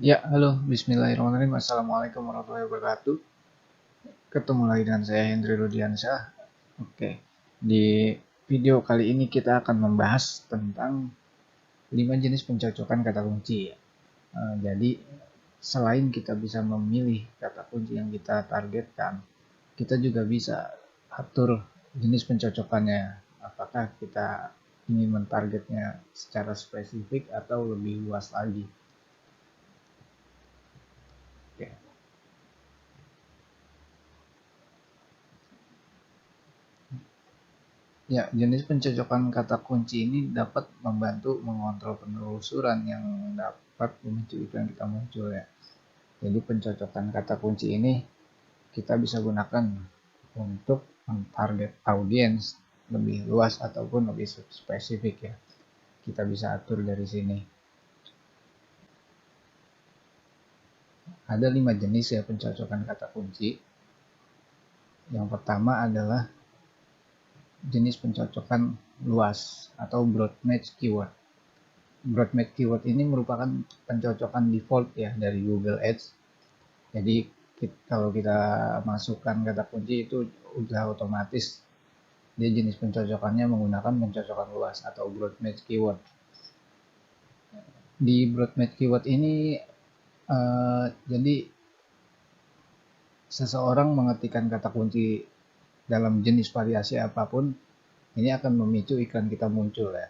Ya, halo, bismillahirrahmanirrahim. Assalamualaikum warahmatullahi wabarakatuh. Ketemu lagi dengan saya Hendri Rudiansyah. Oke, di video kali ini kita akan membahas tentang 5 jenis pencocokan kata kunci. Jadi, selain kita bisa memilih kata kunci yang kita targetkan, kita juga bisa atur jenis pencocokannya. Apakah kita ingin mentargetnya secara spesifik atau lebih luas lagi. Oke. Ya, jenis pencocokan kata kunci ini dapat membantu mengontrol penelusuran yang dapat memicu iklan kita muncul ya. Jadi pencocokan kata kunci ini kita bisa gunakan untuk target audiens lebih luas ataupun lebih spesifik ya. Kita bisa atur dari sini. Ada 5 jenis ya pencocokan kata kunci. Yang pertama adalah jenis pencocokan luas atau broad match keyword. Broad match keyword ini merupakan pencocokan default ya dari Google Ads. Jadi kalau kita masukkan kata kunci itu udah otomatis dia jenis pencocokannya menggunakan pencocokan luas atau broad match keyword. Di broad match keyword ini jadi seseorang mengetikkan kata kunci dalam jenis variasi apapun ini akan memicu iklan kita muncul ya.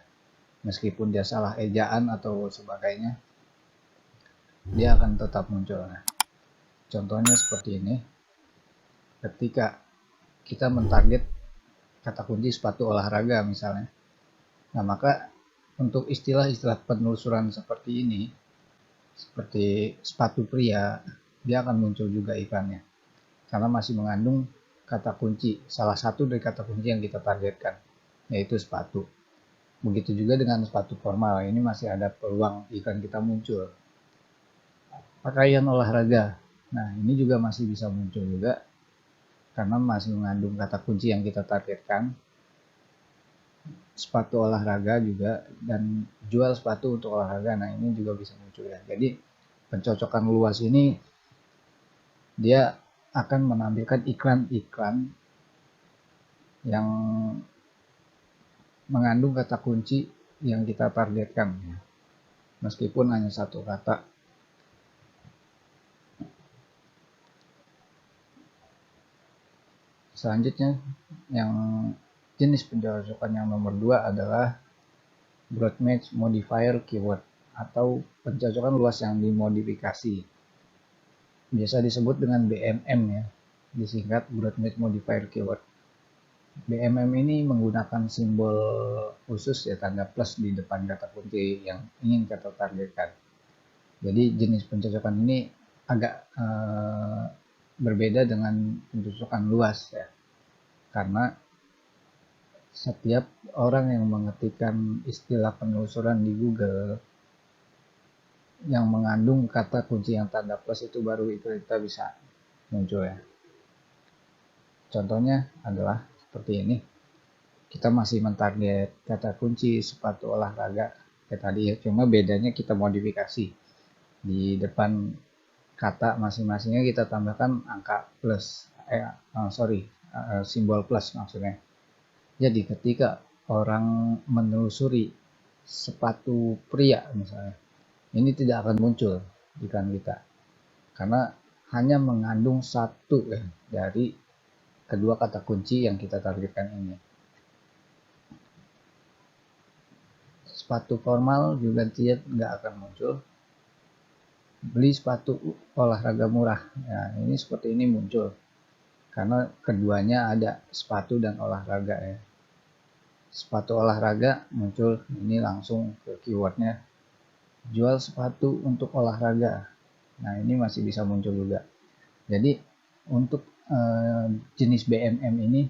Meskipun dia salah ejaan atau sebagainya, dia akan tetap muncul. Nah, contohnya seperti ini. Ketika kita mentarget kata kunci sepatu olahraga misalnya. Nah, maka untuk istilah-istilah penelusuran seperti ini, seperti sepatu pria, dia akan muncul juga iklannya. Karena masih mengandung kata kunci, salah satu dari kata kunci yang kita targetkan, yaitu sepatu. Begitu juga dengan sepatu formal, ini masih ada peluang iklan kita muncul. Pakaian olahraga, nah ini juga masih bisa muncul juga, karena masih mengandung kata kunci yang kita targetkan. Sepatu olahraga juga dan jual sepatu untuk olahraga, nah ini juga bisa muncul ya. Jadi pencocokan luas ini dia akan menampilkan iklan-iklan yang mengandung kata kunci yang kita targetkan ya. Meskipun hanya satu kata. Selanjutnya yang jenis pencocokan yang nomor 2 adalah broad match modifier keyword atau pencocokan luas yang dimodifikasi. Biasa disebut dengan BMM ya, disingkat broad match modifier keyword. BMM ini menggunakan simbol khusus ya, tanda plus di depan kata kunci yang ingin kita targetkan. Jadi jenis pencocokan ini agak berbeda dengan pencocokan luas ya, karena setiap orang yang mengetikkan istilah penelusuran di Google yang mengandung kata kunci yang tanda plus itu baru itu kita bisa muncul ya. Contohnya adalah seperti ini. Kita masih mentarget kata kunci sepatu olahraga kayak tadi ya, cuma bedanya kita modifikasi. Di depan kata masing-masingnya kita tambahkan angka plus, simbol plus maksudnya. Jadi ketika orang menelusuri sepatu pria misalnya, ini tidak akan muncul iklan kita karena hanya mengandung satu ya dari kedua kata kunci yang kita targetkan ini. Sepatu formal juga dia nggak akan muncul. Beli sepatu olahraga murah, ya ini seperti ini muncul karena keduanya ada sepatu dan olahraga ya. Sepatu olahraga muncul, ini langsung ke keywordnya jual sepatu untuk olahraga. Nah ini masih bisa muncul juga. Jadi untuk jenis BMM ini,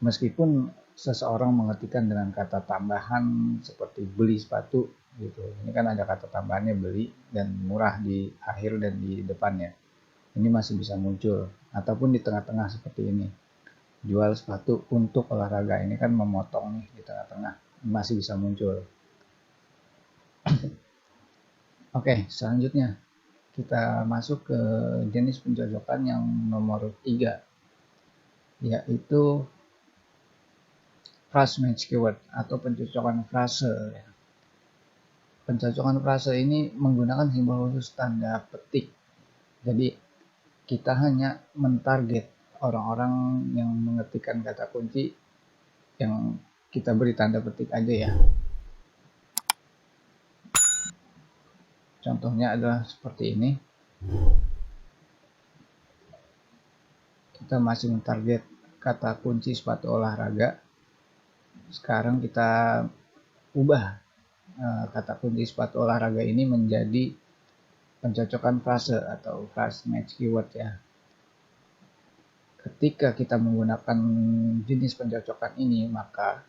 meskipun seseorang mengetikkan dengan kata tambahan seperti beli sepatu gitu, ini kan ada kata tambahannya beli dan murah di akhir dan di depannya, ini masih bisa muncul. Ataupun di tengah-tengah seperti ini, jual sepatu untuk olahraga, ini kan memotong nih di tengah-tengah, masih bisa muncul. Oke, selanjutnya kita masuk ke jenis pencocokan yang nomor 3, yaitu phrase match keyword atau pencocokan frase. Pencocokan frase ini menggunakan simbol khusus tanda petik. Jadi kita hanya mentarget orang-orang yang mengetikkan kata kunci yang kita beri tanda petik aja ya. Contohnya adalah seperti ini. Kita masih mentarget kata kunci sepatu olahraga. Sekarang kita ubah kata kunci sepatu olahraga ini menjadi pencocokan frase atau phrase match keyword ya. Ketika kita menggunakan jenis pencocokan ini, maka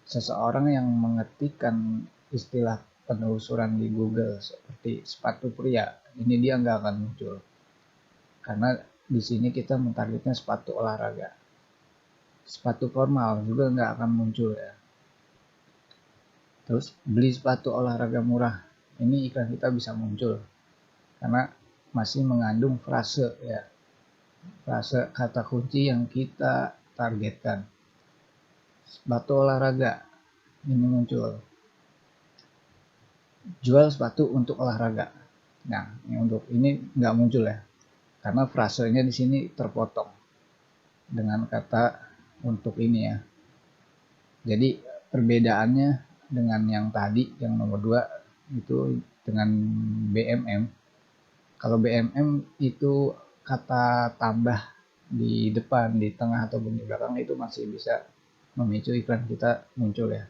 seseorang yang mengetikkan istilah penelusuran di Google seperti sepatu pria, ini dia nggak akan muncul. Karena di sini kita mentargetnya sepatu olahraga. Sepatu formal juga nggak akan muncul ya. Terus beli sepatu olahraga murah, ini iklan kita bisa muncul karena masih mengandung frase ya, frase kata kunci yang kita targetkan. Sepatu olahraga ini muncul, jual sepatu untuk olahraga. Nah, untuk ini nggak muncul ya, karena frasenya di sini terpotong dengan kata untuk ini ya. Jadi perbedaannya dengan yang tadi, yang nomor 2 itu dengan BMM. Kalau BMM itu kata tambah di depan, di tengah ataupun di belakang itu masih bisa memicu iklan kita muncul ya.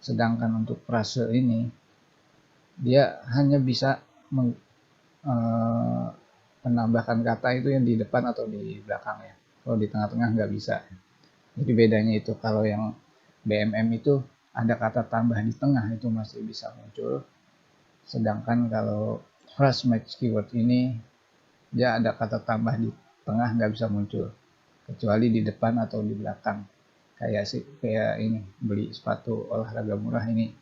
Sedangkan untuk frase ini dia hanya bisa menambahkan kata itu yang di depan atau di belakang ya. Kalau di tengah-tengah nggak bisa. Jadi bedanya itu, kalau yang BMM itu ada kata tambah di tengah itu masih bisa muncul. Sedangkan kalau phrase match keyword ini dia ada kata tambah di tengah nggak bisa muncul, kecuali di depan atau di belakang. Kayak ini, beli sepatu olahraga murah ini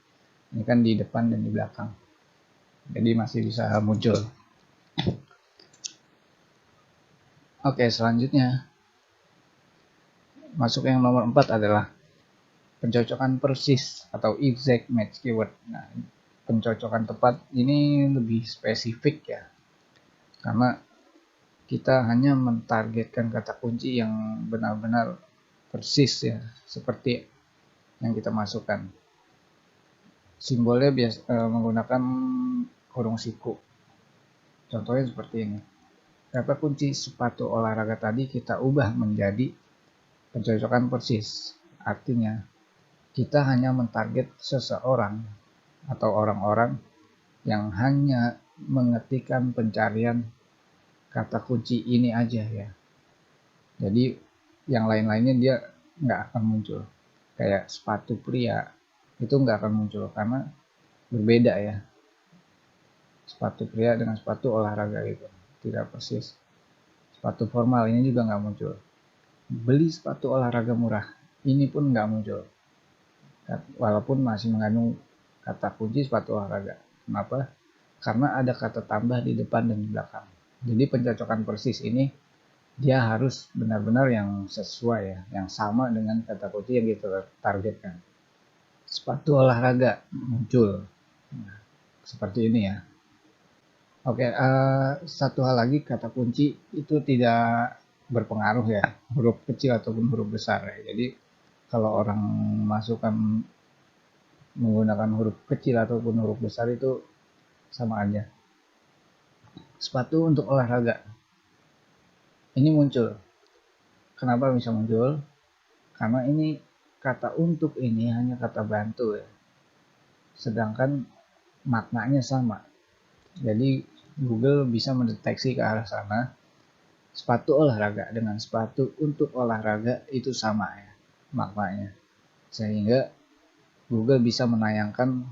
kan di depan dan di belakang. Jadi masih bisa muncul. Oke, selanjutnya masuk yang nomor 4 adalah pencocokan persis atau exact match keyword. Nah, pencocokan tepat ini lebih spesifik ya, karena kita hanya mentargetkan kata kunci yang benar-benar persis ya, seperti yang kita masukkan. Simbolnya menggunakan kurung siku. Contohnya seperti ini. Kata kunci sepatu olahraga tadi kita ubah menjadi pencocokan persis. Artinya kita hanya mentarget seseorang atau orang-orang yang hanya mengetikkan pencarian kata kunci ini aja ya. Jadi yang lain-lainnya dia nggak akan muncul. Kayak sepatu pria itu nggak akan muncul karena berbeda ya. Sepatu pria dengan sepatu olahraga itu tidak persis. Sepatu formal ini juga nggak muncul. Beli sepatu olahraga murah ini pun nggak muncul, walaupun masih mengandung kata kunci sepatu olahraga. Kenapa? Karena ada kata tambah di depan dan di belakang. Jadi pencocokan persis ini dia harus benar-benar yang sesuai ya, yang sama dengan kata kunci yang kita targetkan. Sepatu olahraga muncul. Nah, seperti ini ya. Oke, satu hal lagi, kata kunci itu tidak berpengaruh ya, huruf kecil ataupun huruf besar ya. Jadi kalau orang masukkan menggunakan huruf kecil ataupun huruf besar itu sama aja. Sepatu untuk olahraga ini muncul. Kenapa bisa muncul? Karena ini kata untuk ini hanya kata bantu ya. Sedangkan maknanya sama. Jadi Google bisa mendeteksi ke arah sana. Sepatu olahraga dengan sepatu untuk olahraga itu sama ya maknanya. Sehingga Google bisa menayangkan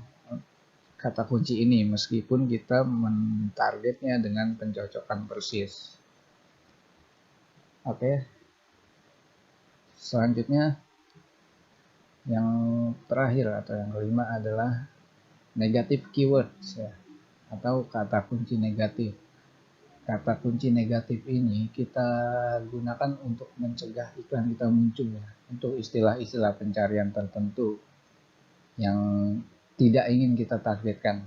kata kunci ini meskipun kita mentargetnya dengan pencocokan persis. Oke. Selanjutnya yang terakhir atau yang kelima adalah negatif keywords ya, atau kata kunci negatif. kata kunci negatif ini kita gunakan untuk mencegah iklan kita muncul ya, untuk istilah-istilah pencarian tertentu yang tidak ingin kita targetkan.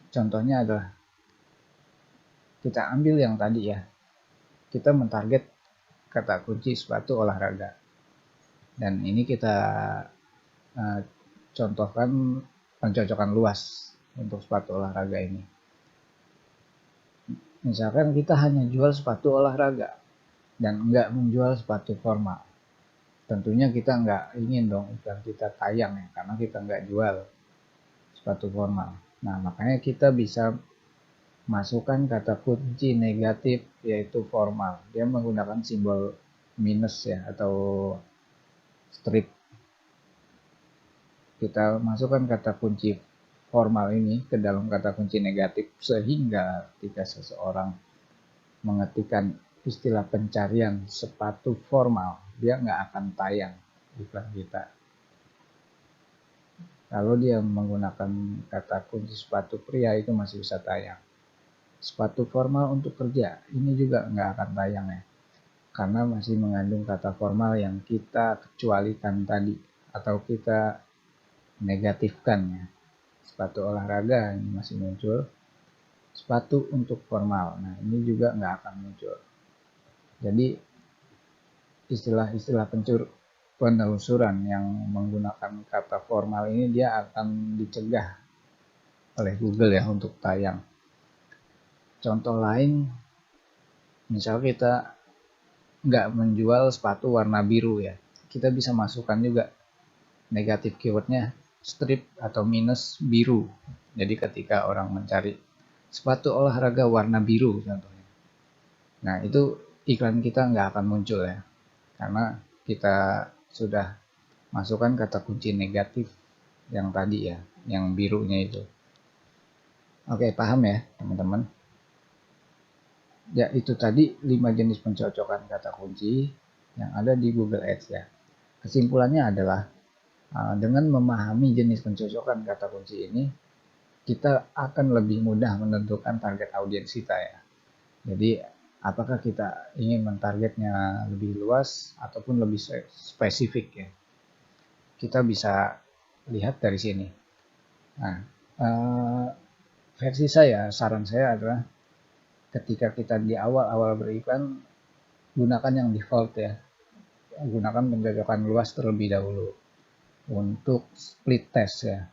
Contohnya adalah kita ambil yang tadi ya, kita mentarget kata kunci sepatu olahraga, dan ini kita contohkan pencocokan luas untuk sepatu olahraga ini. Misalkan kita hanya jual sepatu olahraga dan enggak menjual sepatu formal, tentunya kita enggak ingin dong iklan kita tayang ya, karena kita enggak jual sepatu formal. Nah, makanya kita bisa masukkan kata kunci negatif yaitu formal. Dia menggunakan simbol minus ya, atau strip. Kita masukkan kata kunci formal ini ke dalam kata kunci negatif, sehingga ketika seseorang mengetikkan istilah pencarian sepatu formal, dia nggak akan tayang iklan kita. Kalau dia menggunakan kata kunci sepatu pria, itu masih bisa tayang. Sepatu formal untuk kerja, ini juga nggak akan tayang ya, karena masih mengandung kata formal yang kita kecualikan tadi, atau kita negatifkan ya. Sepatu olahraga ini masih muncul, sepatu untuk formal, nah ini juga nggak akan muncul. Jadi istilah-istilah penelusuran yang menggunakan kata formal ini dia akan dicegah oleh Google ya untuk tayang. Contoh lain, misal kita nggak menjual sepatu warna biru ya, kita bisa masukkan juga negatif keywordnya strip atau minus biru. Jadi ketika orang mencari sepatu olahraga warna biru contohnya, nah itu iklan kita nggak akan muncul ya, karena kita sudah masukkan kata kunci negatif yang tadi ya, yang birunya itu. Oke, paham ya teman-teman? Ya, itu tadi 5 jenis pencocokan kata kunci yang ada di Google Ads ya. Kesimpulannya adalah dengan memahami jenis pencocokan kata kunci ini, kita akan lebih mudah menentukan target audiens kita ya. Jadi apakah kita ingin mentargetnya lebih luas ataupun lebih spesifik ya. Kita bisa lihat dari sini. Nah, versi saya, saran saya adalah ketika kita di awal-awal beriklan, gunakan yang default ya. Gunakan pencocokan luas terlebih dahulu untuk split test ya.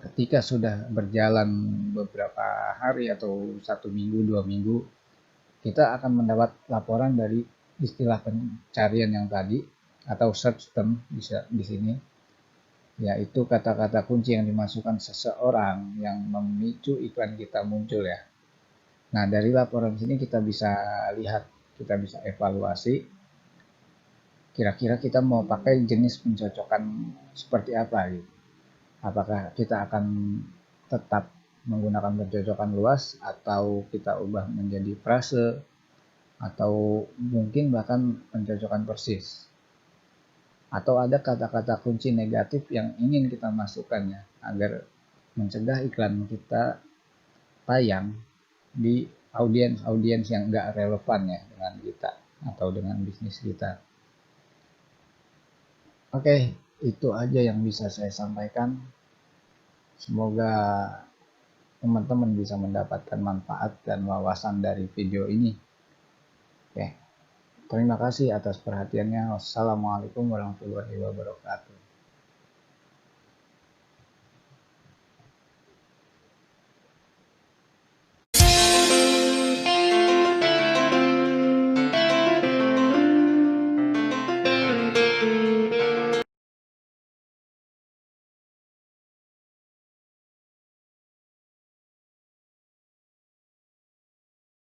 Ketika sudah berjalan beberapa hari atau 1 minggu, 2 minggu, kita akan mendapat laporan dari istilah pencarian yang tadi atau search term bisa di sini, yaitu kata-kata kunci yang dimasukkan seseorang yang memicu iklan kita muncul ya. Nah, dari laporan sini kita bisa lihat, kita bisa evaluasi kira-kira kita mau pakai jenis pencocokan seperti apa gitu. Apakah kita akan tetap menggunakan pencocokan luas atau kita ubah menjadi frase atau mungkin bahkan pencocokan persis. Atau ada kata-kata kunci negatif yang ingin kita masukkan ya, agar mencegah iklan kita tayang di audiens yang enggak relevan ya dengan kita atau dengan bisnis kita. Oke, itu aja yang bisa saya sampaikan. Semoga teman-teman bisa mendapatkan manfaat dan wawasan dari video ini. Oke, terima kasih atas perhatiannya. Wassalamualaikum warahmatullahi wabarakatuh.